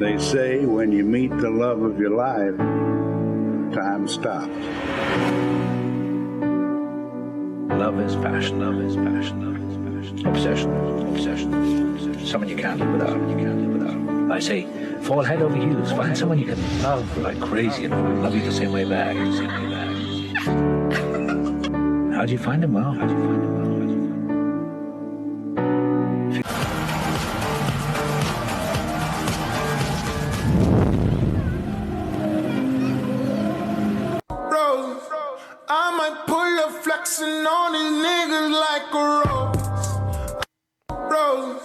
They say when you meet the love of your life, time stops. Love is passion, love is passion, love is passion. Obsession, obsession, obsession. Someone you can't live without, you can't live without. I say, fall head over heels. Find someone you can love like crazy and love you the same way back. How do you find him? Well, how do you find him? Well, I might pull up flexing on these niggas like a rose.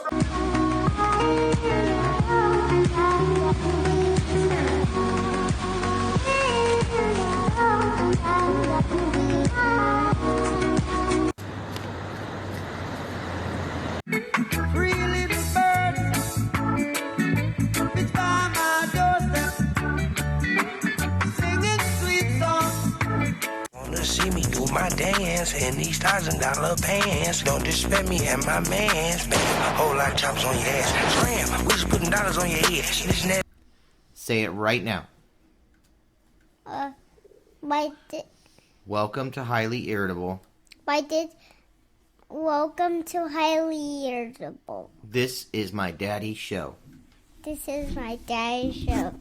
Free little bird, it's by my doorstep, singing sweet songs. Wanna see me do my dance in these $1,000 pants. Don't disrespect me and my mans. Spend a whole lot of chops on your ass. Slam, we just putting dollars on your head. This and that. Say it right now. Welcome to Highly Irritable. Welcome to Highly Irritable. This is my daddy's show. This is my daddy's show.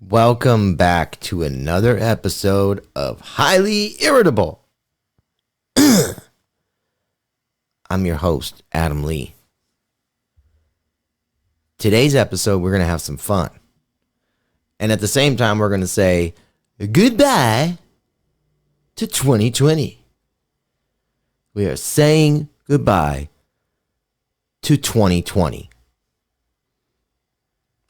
Welcome back to another episode of Highly Irritable. I'm your host, Adam Lee. Today's episode, we're going to have some fun. And at the same time, we're going to say goodbye to 2020. We are saying goodbye to 2020.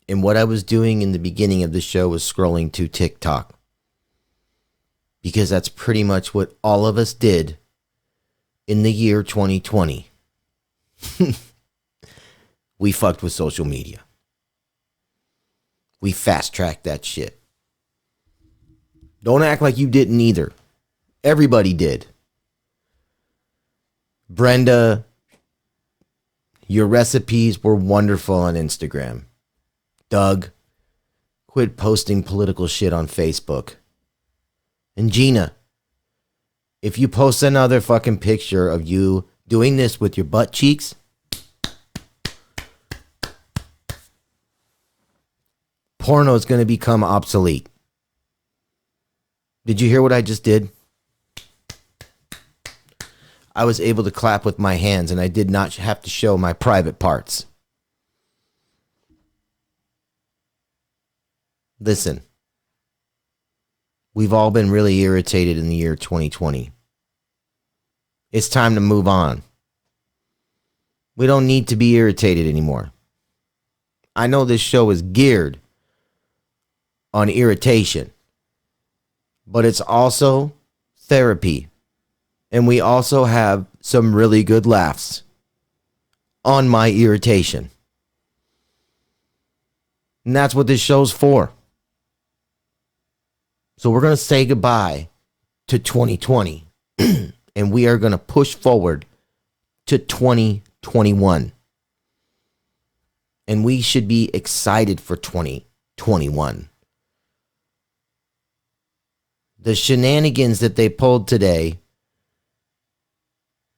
And what I was doing in the beginning of the show was scrolling to TikTok. Because that's pretty much what all of us did in the year 2020. We fucked with social media. We fast-tracked that shit. Don't act like you didn't either. Everybody did. Brenda, your recipes were wonderful on Instagram. Doug, quit posting political shit on Facebook. And Gina, if you post another fucking picture of you doing this with your butt cheeks, porno is going to become obsolete. Did you hear what I just did? I was able to clap with my hands and I did not have to show my private parts. Listen, we've all been really irritated in the year 2020. It's time to move on. We don't need to be irritated anymore. I know this show is geared on irritation, but it's also therapy. And we also have some really good laughs on my irritation. And that's what this show's for. So we're going to say goodbye to 2020 and we are going to push forward to 2021. And we should be excited for 2021. The shenanigans that they pulled today,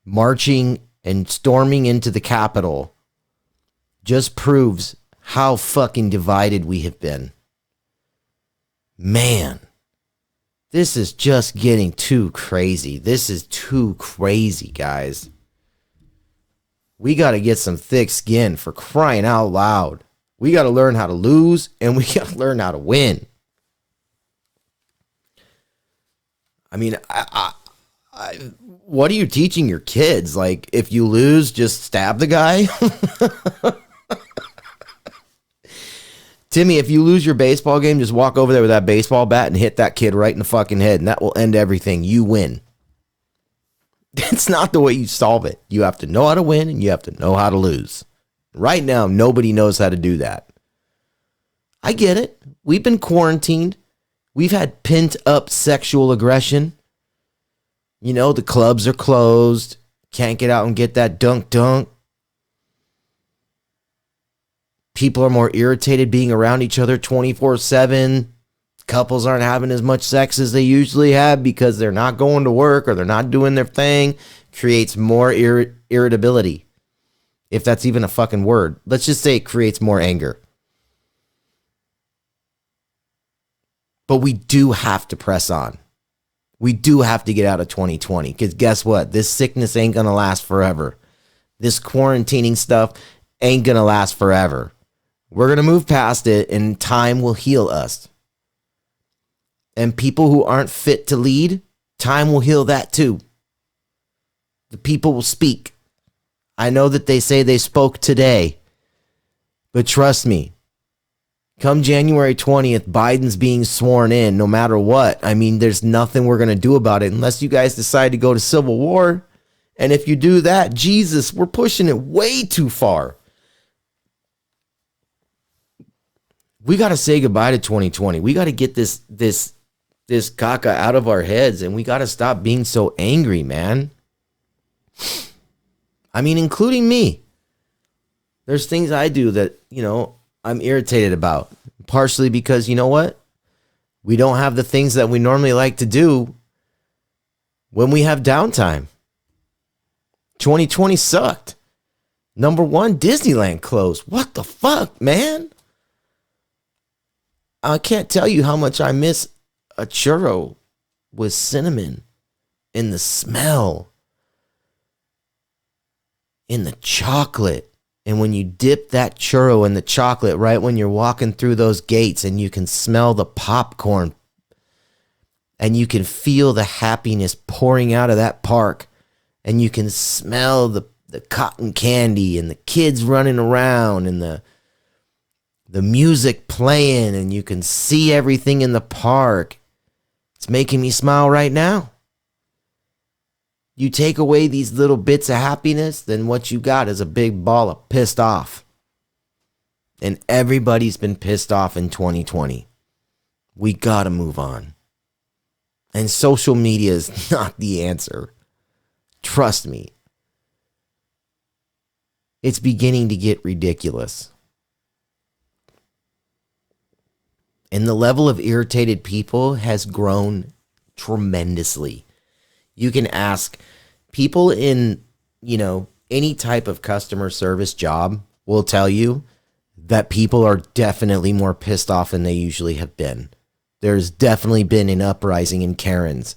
marching and storming into the Capitol, just proves how fucking divided we have been. Man. This is just getting too crazy. This is too crazy, guys. We got to get some thick skin, for crying out loud. We got to learn how to lose and we got to learn how to win. I mean, what are you teaching your kids? Like, if you lose, just stab the guy? Timmy, if you lose your baseball game, just walk over there with that baseball bat and hit that kid right in the fucking head, and that will end everything. You win. It's not the way you solve it. You have to know how to win, and you have to know how to lose. Right now, nobody knows how to do that. I get it. We've been quarantined. We've had pent up sexual aggression. You know, the clubs are closed. Can't get out and get that dunk. People are more irritated being around each other 24/7. Couples aren't having as much sex as they usually have because they're not going to work or they're not doing their thing. Creates more irritability. If that's even a fucking word. Let's just say it creates more anger. But we do have to press on. We do have to get out of 2020. Because guess what? This sickness ain't going to last forever. This quarantining stuff ain't going to last forever. We're going to move past it and time will heal us. And people who aren't fit to lead, time will heal that too. The people will speak. I know that they say they spoke today. But trust me, come January 20th, Biden's being sworn in no matter what. I mean, there's nothing we're going to do about it unless you guys decide to go to civil war. And if you do that, Jesus, we're pushing it way too far. We got to say goodbye to 2020. We got to get this caca out of our heads, and we got to stop being so angry, man. I mean, including me. There's things I do that, you know, I'm irritated about. Partially because, you know what? We don't have the things that we normally like to do when we have downtime. 2020 sucked. Number one, Disneyland closed. What the fuck, man? I can't tell you how much I miss a churro with cinnamon in the smell, in the chocolate. And when you dip that churro in the chocolate right when you're walking through those gates and you can smell the popcorn and you can feel the happiness pouring out of that park and you can smell the cotton candy and the kids running around and the music playing and you can see everything in the park. It's making me smile right now. You take away these little bits of happiness, then what you got is a big ball of pissed off. And everybody's been pissed off in 2020. We gotta move on. And social media is not the answer. Trust me. It's beginning to get ridiculous. And the level of irritated people has grown tremendously. You can ask people in, you know, any type of customer service job will tell you that people are definitely more pissed off than they usually have been. There's definitely been an uprising in Karens.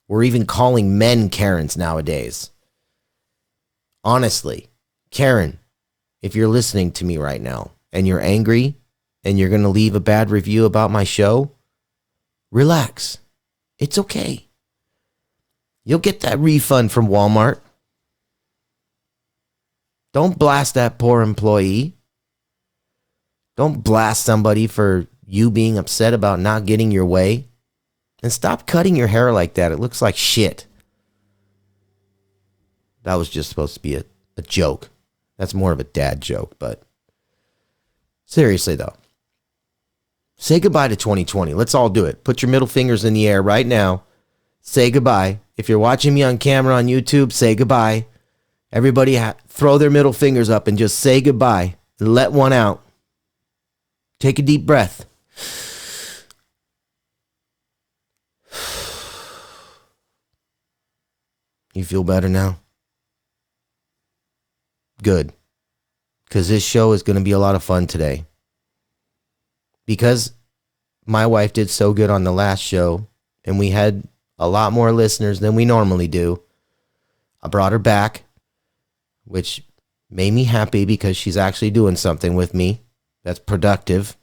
We're even calling men Karens nowadays. Honestly, Karen, if you're listening to me right now and you're angry and you're going to leave a bad review about my show, relax. It's okay. You'll get that refund from Walmart. Don't blast that poor employee. Don't blast somebody for you being upset about not getting your way. And stop cutting your hair like that. It looks like shit. That was just supposed to be a joke. That's more of a dad joke, but seriously though. Say goodbye to 2020. Let's all do it. Put your middle fingers in the air right now. Say goodbye. If you're watching me on camera on YouTube, say goodbye. Everybody throw their middle fingers up and just say goodbye. Let one out. Take a deep breath. You feel better now? Good. Because this show is going to be a lot of fun today. Because my wife did so good on the last show and we had a lot more listeners than we normally do. I brought her back, which made me happy because she's actually doing something with me that's productive.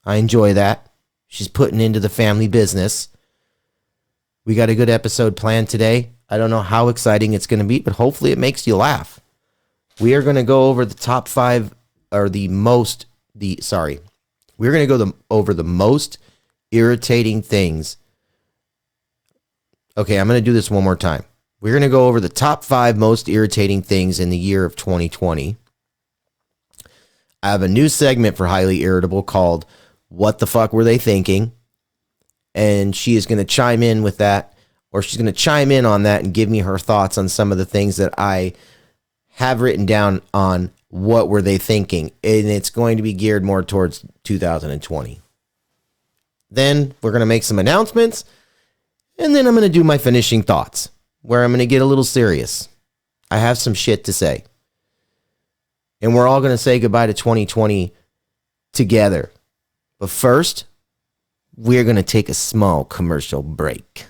I enjoy that. She's putting into the family business. We got a good episode planned today. I don't know how exciting it's going to be, but hopefully it makes you laugh. We are going to go over the top 5 or we're going to go over the most irritating things. Okay, I'm going to do this one more time. We're going to go over the top 5 most irritating things in the year of 2020. I have a new segment for Highly Irritable called What the Fuck Were They Thinking? And she is going to chime in with that, or she's going to chime in on that and give me her thoughts on some of the things that I have written down on what were they thinking. And it's going to be geared more towards 2020. Then we're going to make some announcements, and then I'm going to do my finishing thoughts, where I'm going to get a little serious. I have some shit to say. And we're all going to say goodbye to 2020 together. But first, we're going to take a small commercial break.